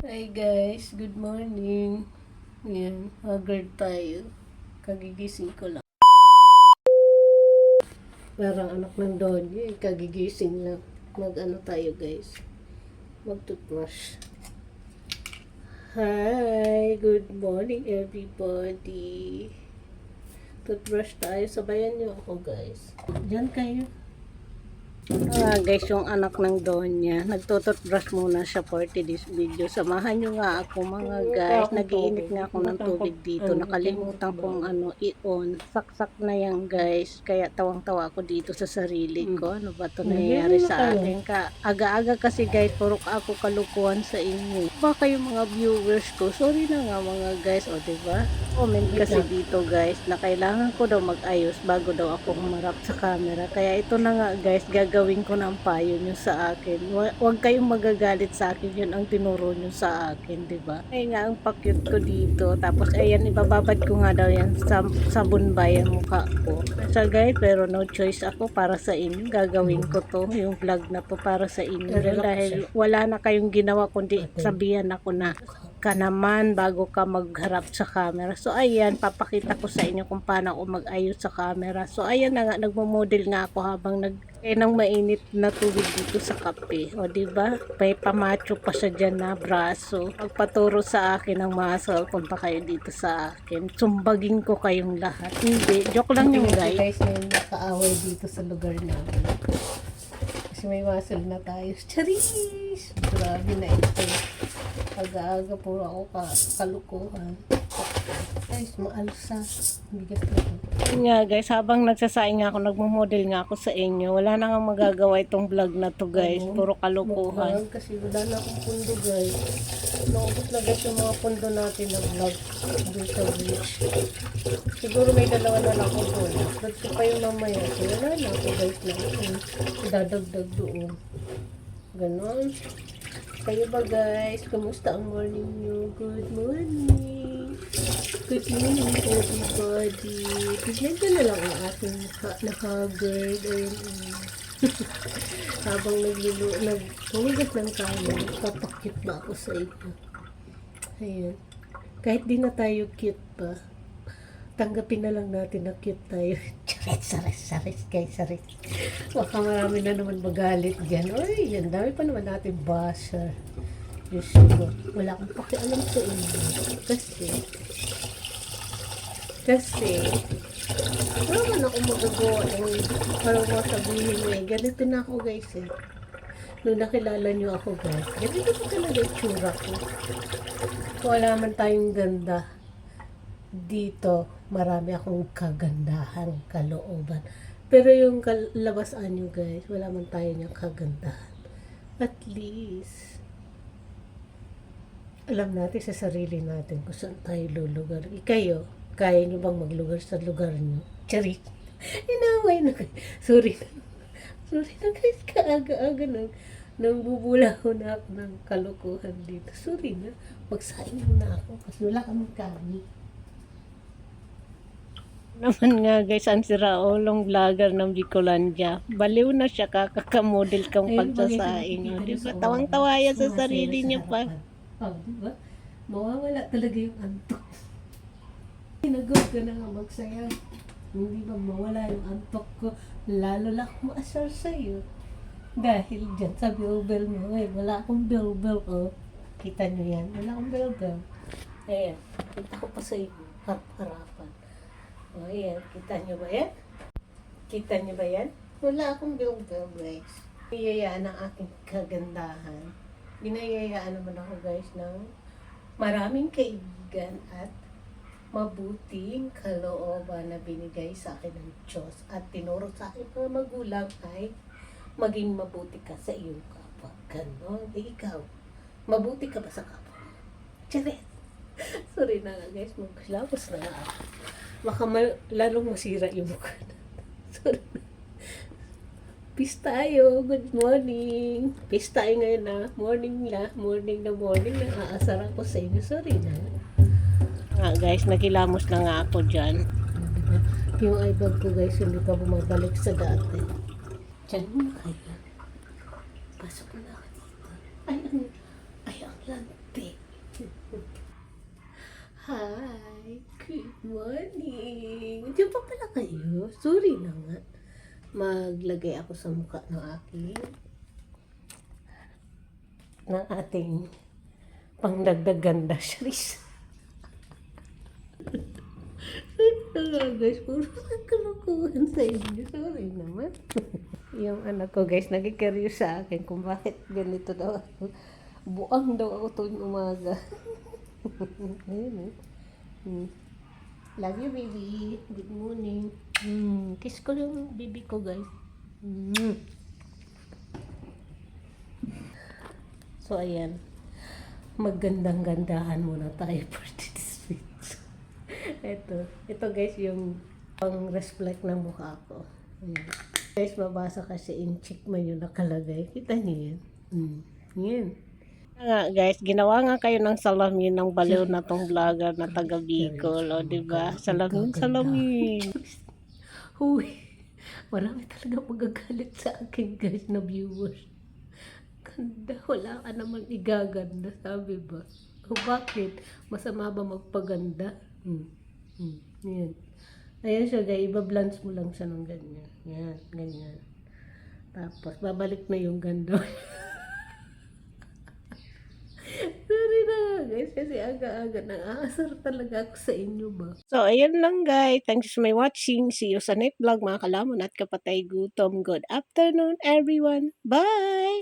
Hi guys, good morning. Yan, haggard tayo. Kagigising ko lang. Parang anak ng Donya, kagigising lang. Mag-ano tayo guys? Mag-toothbrush. Hi, good morning everybody. Toothbrush tayo. Sabayan niyo ako guys. Diyan kayo. Guys, yung anak ng Donya, nagtututbrush muna siya for today's video. Samahan nyo nga ako mga guys. Nagiinit nga ako ng tubig dito. Nakalimutan kong i-on. Saksak na yan guys. Kaya tawang-tawa ako dito sa sarili ko. Ano ba ito nangyayari sa akin? Aga-aga kasi guys, puro ako kalukuhan sa inyo. Baka yung mga viewers ko, sorry na nga mga guys. O diba? Comment kasi dito guys na kailangan ko daw mag-ayos bago daw ako humarap sa camera. Kaya ito na nga guys, gagawin ko ng payo nyo sa akin. Huwag kayong magagalit sa akin, yun ang tinuro nyo sa akin, diba? Ay nga ang pakyut ko dito. Tapos ayan, ibababad ko nga daw yan sa sabon ba yung mukha ko. So guys, pero no choice ako para sa inyo. Gagawin ko to, yung vlog na to para sa inyo. Dahil wala na kayong ginawa kundi sabihan ako na ka naman bago ka magharap sa camera. So ayan, papakita ko sa inyo kung paano ako mag-ayos sa camera. So ayan na nga, nagmo-model nga ako habang ng mainit na tubig dito sa kape. O diba? May pamacho pa siya dyan na braso. Magpaturo sa akin ng muscle. Punta kayo dito sa akin. Sumbagin ko kayong lahat. Hindi, joke lang yung guys. Guys, may nakaaway dito sa lugar namin. Kasi may muscle na tayo. Charis! Grabe na ito. Aga-aga puro ako kalukuhan. Guys, maalsa. Bigat na ito. Nga guys, habang nagsasaing nga ako, nagmo-model nga ako sa inyo. Wala na nga magagawa itong vlog na to guys. Puro kalukuhan. Kasi wala na akong pundo guys. Naubos na guys yung mga pundo natin na vlog. Doon sa beach. Siguro may dalawa na lang ako doon. Ba't ko pa yung mamaya. So wala na ako guys na. Dadagdag doon. Ganon. Kayo ba guys? Kamusta ang morning nyo? Good morning! Good morning everybody! Tignan ko na lang ang ating na-haggard. Ayun. Habang naghugas ng kanin, papakit ba ako sa inyo? Ayun. Kahit di na tayo cute pa, tanggapin na lang natin na cute tayo. Saris guys, saris. Baka marami na naman magalit dyan. Uy, yan dami pa naman natin basher. Diyos ko, wala akong pakialam sa inyo. Kasi, wala man ako magagawa parang mga sabihin mo ganito na ako guys Nung nakilala nyo ako guys, ganito ko talaga itsura ko. Wala man tayong ganda. Dito, marami akong kagandahan, kalooban. Pero yung kalabasan nyo guys, wala man tayo niyang kagandahan. At least, alam natin sa sarili natin kung saan tayo lulugar. Ikayo, kaya nyo bang maglugar sa lugar nyo? Charit. Inaway na kayo. Sorry na guys, kaaga-aga nang bubulaho na ako ng kalokohan dito. Sorry na, magsaing muna ako kasi wala kaming kanin. Naman nga guys, ang siraolong vlogger ng Bicolandia. Baliw na siya, kakakamodel kang pagsasaing. Diba? Tawang-tawa yan sa sarili niya pa. Diba? Mawawala talaga yung antok. Sinagod ka na nga magsaya. Hindi ba mawala yung antok ko? Lalo lang ako maasar sa'yo. Dahil dyan sa bell mo, wala akong bell. Oh. Kita nyo yan? Wala akong bell. Ayan, kita ko pa sa inyo. Harapan. O, ayan. Kita nyo ba yan? Wala akong bell, guys. Binayayaan ang aking kagandahan. Binayayaan naman ako, guys, ng maraming kaibigan at mabuting kalooban na binigay sa akin ng Diyos at tinuro sa akin mga magulang ay maging mabuti ka sa iyong kapwa. Ganon. Ikaw, mabuti ka ba sa kapwa? Charet! Sorry na nga guys, magkilapos na nga ako. Baka lalong masira yung mukha na. Sorry na. Peace tayo. Good morning. Peace tayo ngayon na. Morning na. Aasar ako sa inyo. Sorry na. Guys, nakilamos na nga ako dyan. Yung eyebag ko guys, hindi pa bumabalik sa dati. Diyan mo na kayo. Pasok na ako dito. Ay, ang lante. morning. Diyan pa pala kayo? Sorry na nga. Maglagay ako sa mukha ng ating pangdagdag ganda, Charis. Guys, puro kalokohan sa inyo. Sorry naman. Yung anak ko, guys, nag-curious sa akin kung bakit ganito daw ako. Buang daw ako tuwing umaga. Ayun, Love you, baby. Good morning. Kiss ko yung baby ko, guys. So, ayan. Magandang-gandahan muna tayo for this video. Ito guys, yung pang-reflect ng mukha ko. Ayan. Guys, mabasa kasi in check man yung nakalagay. Kita niyo yan? Yan. Nga guys, ginawa nga kayo ng salamin ng baliw na tong vlogger na taga Bicol, o diba? Salamin. Huy, marami talaga magagalit sa akin guys na viewers. Ganda, wala ka naman igaganda, sabi ba? O bakit? Masama ba magpaganda? Yan. Ayan siya guys, iba-blance mo lang siya ng ganyan. Yan, ganyan. Tapos, babalik na yung ganda. Sorry na guys, kasi aga-aga nang-aasar talaga ako sa inyo ba. So, ayun lang guys. Thanks for my watching. See you sa next vlog mga kalamon at kapatay gutom. Good afternoon everyone. Bye!